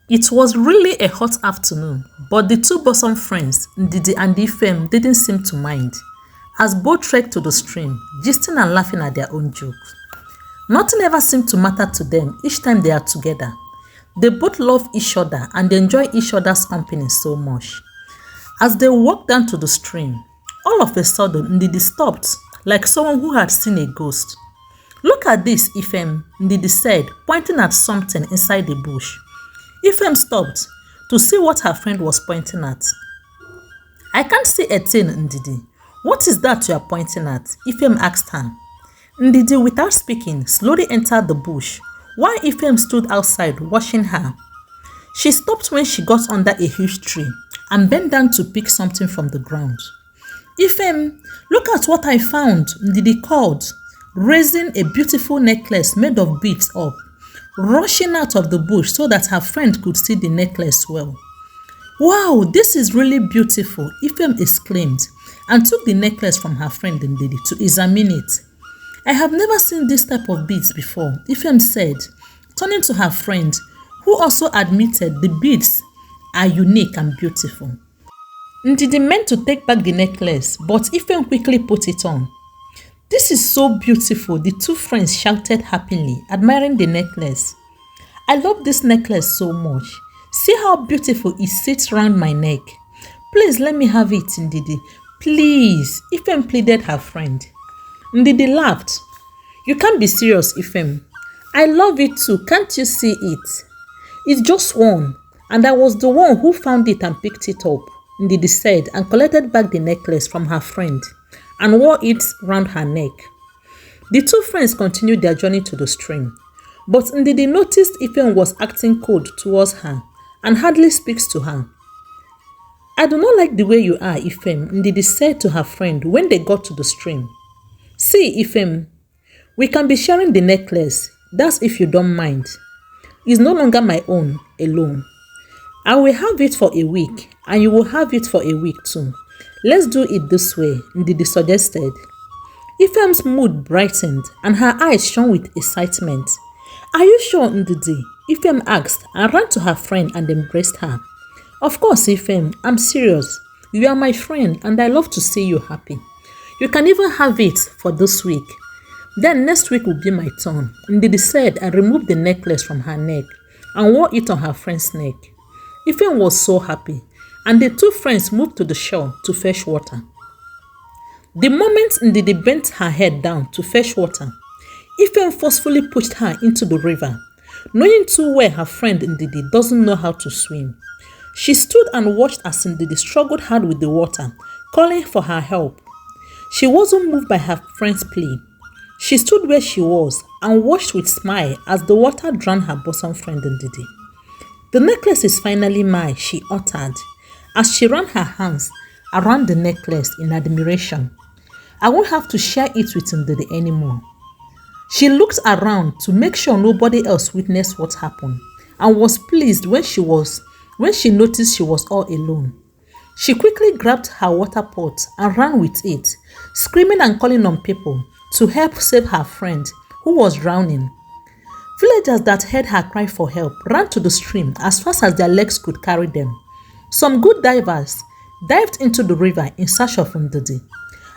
It was really a hot afternoon, but the two bosom friends, Ndidi and Ifem, didn't seem to mind, as both trekked to the stream, gisting and laughing at their own jokes. Nothing ever seemed to matter to them each time they are together. They both love each other and enjoy each other's company so much. As they walked down to the stream, all of a sudden Ndidi stopped, like someone who had seen a ghost. "Look at this, Ifem," Ndidi said, pointing at something inside the bush. Ifem stopped to see what her friend was pointing at. "I can't see a thing, Ndidi. What is that you are pointing at?" Ifem asked her. Ndidi, without speaking, slowly entered the bush, while Ifem stood outside watching her. She stopped when she got under a huge tree and bent down to pick something from the ground. "Ifem, look at what I found," Ndidi called, raising a beautiful necklace made of beads up, rushing out of the bush so that her friend could see the necklace well. "Wow, this is really beautiful," Ifem exclaimed and took the necklace from her friend Ndidi to examine it. "I have never seen this type of beads before," Ifem said, turning to her friend, who also admitted the beads are unique and beautiful. Ndidi meant to take back the necklace, but Ifem quickly put it on. "This is so beautiful," the two friends shouted happily, admiring the necklace. "I love this necklace so much. See how beautiful it sits round my neck. Please let me have it, Ndidi. Please," Ifem pleaded her friend. Ndidi laughed. "You can't be serious, Ifem. I love it too, can't you see it? It's just one, and I was the one who found it and picked it up," Ndidi said and collected back the necklace from her friend and wore it round her neck. The two friends continued their journey to the stream, but Ndidi noticed Ifem was acting cold towards her and hardly speaks to her. "I do not like the way you are, Ifem," Ndidi said to her friend when they got to the stream. "See, Ifem, we can be sharing the necklace. That's if you don't mind. It's no longer my own alone. I will have it for a week, and you will have it for a week too. Let's do it this way," Ndidi suggested. Ifem's mood brightened and her eyes shone with excitement. "Are you sure, Ndidi?" Ifem asked and ran to her friend and embraced her. "Of course, Ifem, I'm serious. You are my friend and I love to see you happy. You can even have it for this week. Then next week will be my turn," Ndidi said and removed the necklace from her neck and wore it on her friend's neck. Ifem was so happy, and the two friends moved to the shore to fetch water. The moment Ndidi bent her head down to fetch water, Ifem forcefully pushed her into the river, knowing too well her friend Ndidi doesn't know how to swim. She stood and watched as Ndidi struggled hard with the water, calling for her help. She wasn't moved by her friend's plea. She stood where she was and watched with smile as the water drowned her bosom friend Ndidi. "The necklace is finally mine," she uttered as she ran her hands around the necklace in admiration. "I won't have to share it with Ndidi anymore." She looked around to make sure nobody else witnessed what happened and was pleased when she noticed she was all alone. She quickly grabbed her water pot and ran with it, screaming and calling on people to help save her friend who was drowning. Villagers that heard her cry for help ran to the stream as fast as their legs could carry them. Some good divers dived into the river in search of Ndidi.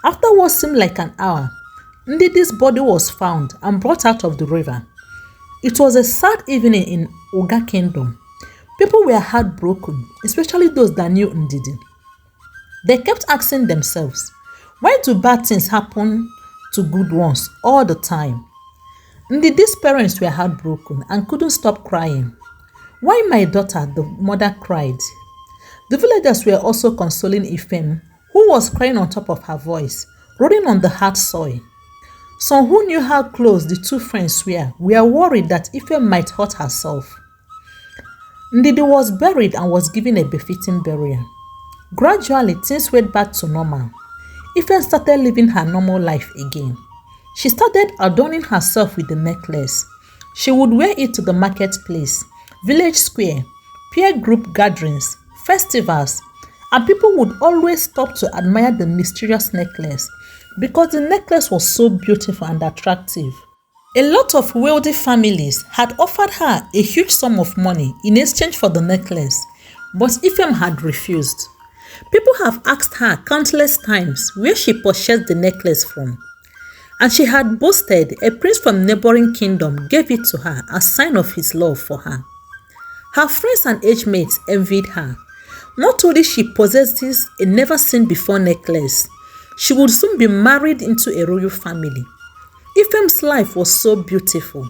After what seemed like an hour, Ndidi's body was found and brought out of the river. It was a sad evening in Oga Kingdom. People were heartbroken, especially those that knew Ndidi. They kept asking themselves, why do bad things happen to good ones all the time? Ndidi's parents were heartbroken and couldn't stop crying. "Why my daughter?" the mother cried. The villagers were also consoling Ifem, who was crying on top of her voice, rolling on the hard soil. Some who knew how close the two friends were worried that Ifem might hurt herself. Ndidi was buried and was given a befitting burial. Gradually, things went back to normal. Ifem started living her normal life again. She started adorning herself with the necklace. She would wear it to the marketplace, village square, peer group gatherings, festivals, and people would always stop to admire the mysterious necklace because the necklace was so beautiful and attractive. A lot of wealthy families had offered her a huge sum of money in exchange for the necklace, but Ifem had refused. People have asked her countless times where she purchased the necklace from, and she had boasted a prince from neighboring kingdom gave it to her as sign of his love for her. Her friends and age mates envied her. Not only she possesses a never-seen-before necklace, she would soon be married into a royal family. Ifem's life was so beautiful.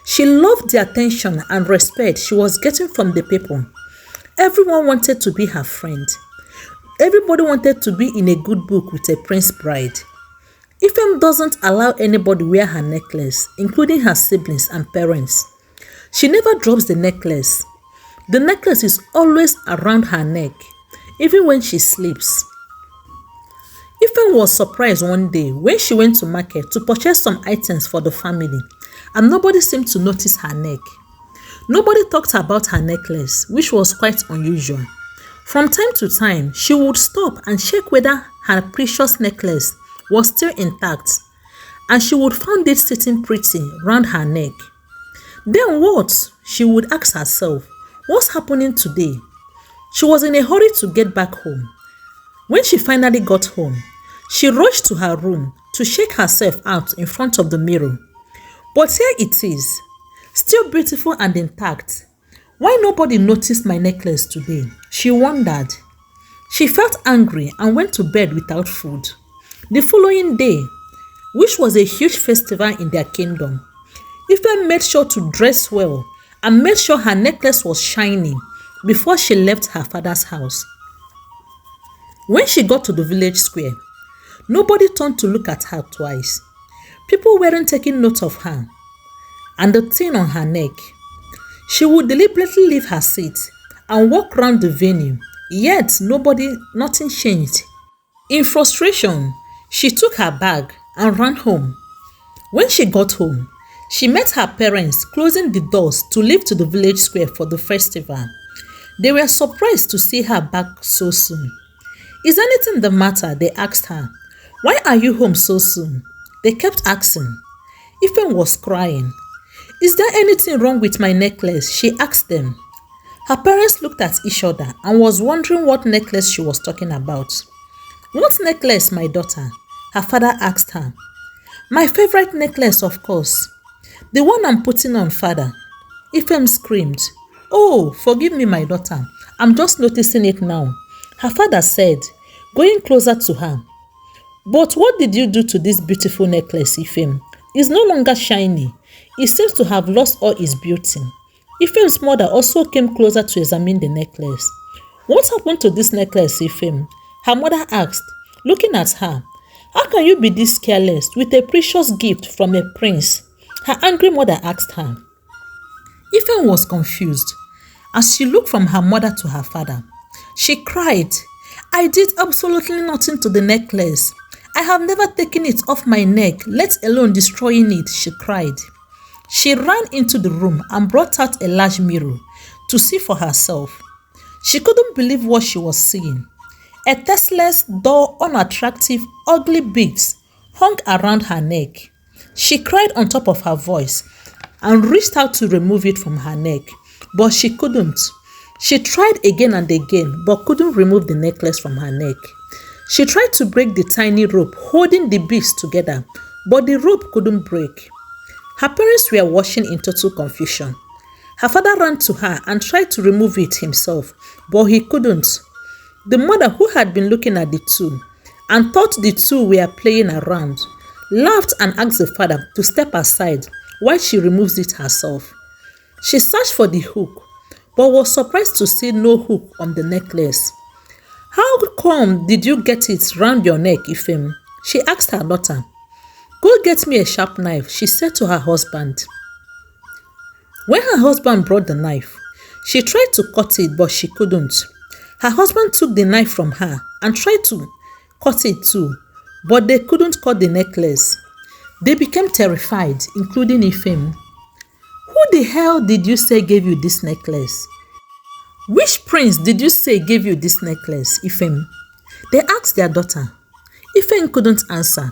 She loved the attention and respect she was getting from the people. Everyone wanted to be her friend. Everybody wanted to be in a good book with a prince bride. Ifem doesn't allow anybody wear her necklace, including her siblings and parents. She never drops the necklace. The necklace is always around her neck, even when she sleeps. Ifem was surprised one day when she went to market to purchase some items for the family, and nobody seemed to notice her neck. Nobody talked about her necklace, which was quite unusual. From time to time, she would stop and check whether her precious necklace was still intact, and she would find it sitting pretty round her neck. Then what? She would ask herself, what's happening today? She was in a hurry to get back home. When she finally got home, she rushed to her room to shake herself out in front of the mirror. But here it is, still beautiful and intact. Why nobody noticed my necklace today? She wondered. She felt angry and went to bed without food. The following day, which was a huge festival in their kingdom, Ife made sure to dress well and made sure her necklace was shining before she left her father's house. When she got to the village square, nobody turned to look at her twice. People weren't taking note of her and the thing on her neck. She would deliberately leave her seat and walk round the venue, yet nothing changed. In frustration, she took her bag and ran home. When she got home, she met her parents closing the doors to leave to the village square for the festival. They were surprised to see her back so soon. Is anything the matter? They asked her. Why are you home so soon? They kept asking. Ife was crying. Is there anything wrong with my necklace? She asked them. Her parents looked at each other and was wondering what necklace she was talking about. What necklace, my daughter? Her father asked her. My favorite necklace, of course. The one I'm putting on, father. Ifem screamed. Oh, forgive me, my daughter. I'm just noticing it now. Her father said, going closer to her. But what did you do to this beautiful necklace, Ifem? It's no longer shiny. It seems to have lost all its beauty. Ifem's mother also came closer to examine the necklace. What happened to this necklace, Ifem? Her mother asked, looking at her. How can you be this careless with a precious gift from a prince? Her angry mother asked her. Ifem was confused. As she looked from her mother to her father, she cried, I did absolutely nothing to the necklace. I have never taken it off my neck, let alone destroying it, she cried. She ran into the room and brought out a large mirror to see for herself. She couldn't believe what she was seeing. A tasteless, dull, unattractive, ugly beads hung around her neck. She cried on top of her voice and reached out to remove it from her neck, but she couldn't. She tried again and again, but couldn't remove the necklace from her neck. She tried to break the tiny rope holding the beads together, but the rope couldn't break. Her parents were watching in total confusion. Her father ran to her and tried to remove it himself, but he couldn't. The mother, who had been looking at the two and thought the two were playing around, laughed and asked the father to step aside while she removes it herself. She searched for the hook, but was surprised to see no hook on the necklace. How come did you get it round your neck, Ifem? She asked her daughter. Go get me a sharp knife, she said to her husband. When her husband brought the knife, she tried to cut it, but she couldn't. Her husband took the knife from her and tried to cut it too, but they couldn't cut the necklace. They became terrified, including Ifem. Who the hell did you say gave you this necklace? Which prince did you say gave you this necklace, Ifem? They asked their daughter. Ifem couldn't answer.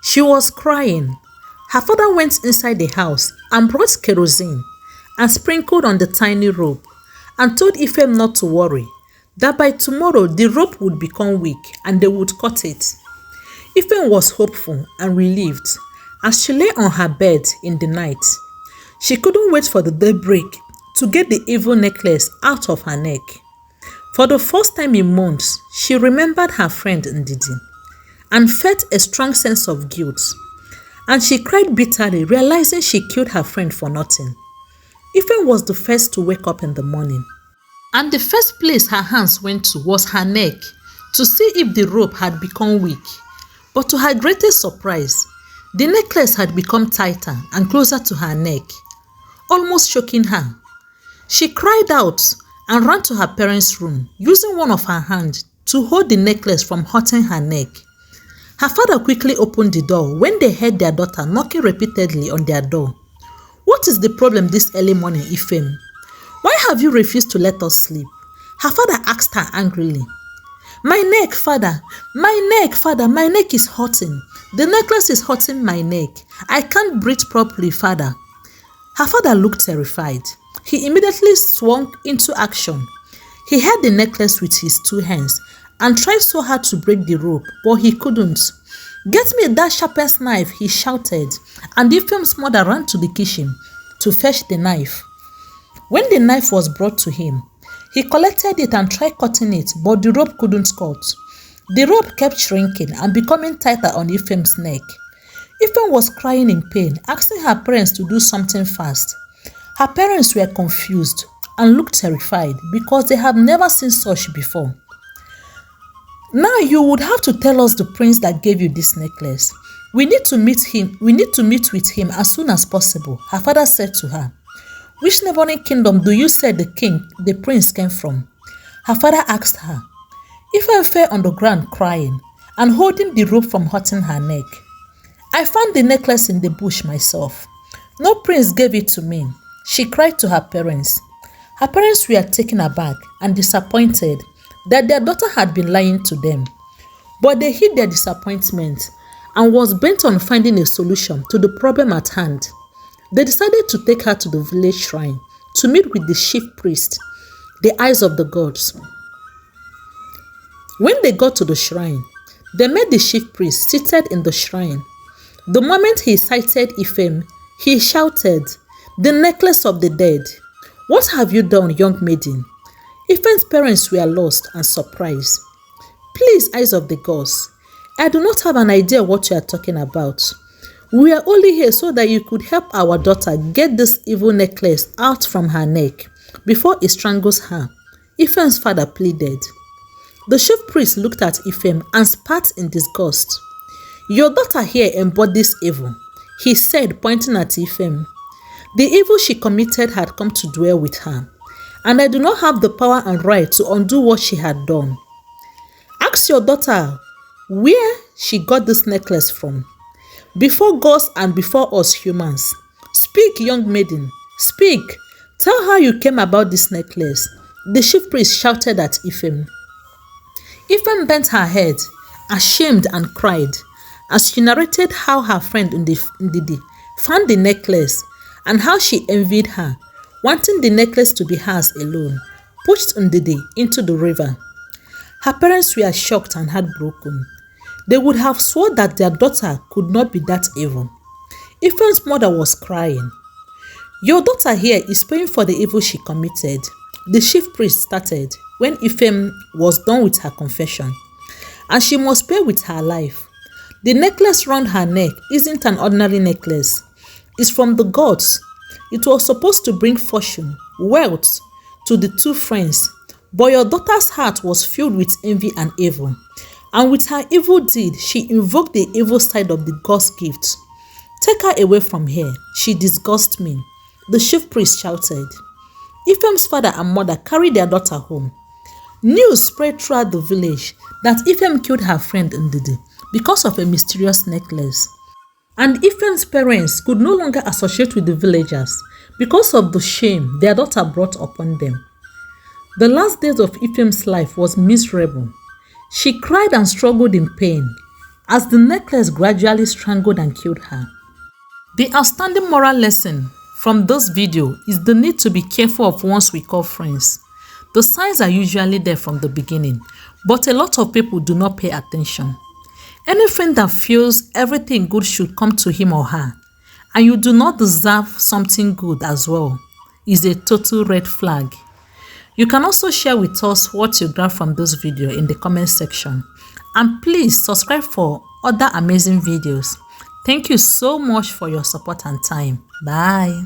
She was crying. Her father went inside the house and brought kerosene and sprinkled on the tiny rope and told Ifem not to worry, that by tomorrow the rope would become weak and they would cut it. Ifem was hopeful and relieved as she lay on her bed in the night. She couldn't wait for the daybreak to get the evil necklace out of her neck. For the first time in months, she remembered her friend Ndidi and felt a strong sense of guilt. And she cried bitterly, realizing she killed her friend for nothing. Ifem was the first to wake up in the morning. And the first place her hands went to was her neck to see if the rope had become weak. But to her greatest surprise, the necklace had become tighter and closer to her neck, almost choking her. She cried out and ran to her parents' room, using one of her hands to hold the necklace from hurting her neck. Her father quickly opened the door when they heard their daughter knocking repeatedly on their door. "What is the problem this early morning, Ifem? Why have you refused to let us sleep?" Her father asked her angrily. My neck, father, my neck is hurting. The necklace is hurting my neck. I can't breathe properly, father." Her father looked terrified. He immediately swung into action. He held the necklace with his two hands and tried so hard to break the rope, but he couldn't. "Get me that sharpest knife," he shouted, and Ifem's mother ran to the kitchen to fetch the knife. When the knife was brought to him, he collected it and tried cutting it, but the rope couldn't cut. The rope kept shrinking and becoming tighter on Ifem's neck. Ifem was crying in pain, asking her parents to do something fast. Her parents were confused and looked terrified because they had never seen such before. "Now you would have to tell us the prince that gave you this necklace. We need to meet with him as soon as possible," her father said to her. "Which neighboring kingdom do you say the prince came from?" Her father asked her. Ifem fell on the ground crying and holding the rope from hurting her neck. "I found the necklace in the bush myself. No prince gave it to me," she cried to her parents. Her parents were taken aback and disappointed that their daughter had been lying to them. But they hid their disappointment and was bent on finding a solution to the problem at hand. They decided to take her to the village shrine to meet with the chief priest, the eyes of the gods. When they got to the shrine, they met the chief priest seated in the shrine. The moment he sighted Ifem, he shouted, "The necklace of the dead! What have you done, young maiden?" Ifem's parents were lost and surprised. "Please, eyes of the gods, I do not have an idea what you are talking about. We are only here so that you could help our daughter get this evil necklace out from her neck before it strangles her," Ifem's father pleaded. The chief priest looked at Ifem and spat in disgust. "Your daughter here embodies evil," he said, pointing at Ifem. "The evil she committed had come to dwell with her, and I do not have the power and right to undo what she had done. Ask your daughter where she got this necklace from. Before gods and before us humans. Speak, young maiden, speak. Tell how you came about this necklace," the chief priest shouted at Ifem. Ifem bent her head, ashamed, and cried as she narrated how her friend Ndidi found the necklace and how she envied her, wanting the necklace to be hers alone, pushed Ndidi into the river. Her parents were shocked and heartbroken. They would have sworn that their daughter could not be that evil. Ifem's mother was crying. "Your daughter here is paying for the evil she committed," the chief priest started when Ifem was done with her confession. "And she must pay with her life. The necklace round her neck isn't an ordinary necklace. It's from the gods. It was supposed to bring fortune, wealth to the two friends, but your daughter's heart was filled with envy and evil. And with her evil deed, she invoked the evil side of the God's gift. Take her away from here. She disgusts me," the chief priest shouted. Ifem's father and mother carried their daughter home. News spread throughout the village that Ifem killed her friend Ndidi because of a mysterious necklace. And Ifem's parents could no longer associate with the villagers because of the shame their daughter brought upon them. The last days of Ifem's life was miserable. She cried and struggled in pain as the necklace gradually strangled and killed her. The outstanding moral lesson from this video is the need to be careful of ones we call friends. The signs are usually there from the beginning, but a lot of people do not pay attention. Any friend that feels everything good should come to him or her, and you do not deserve something good as well, is a total red flag. You can also share with us what you got from this video in the comment section. And please subscribe for other amazing videos. Thank you so much for your support and time. Bye.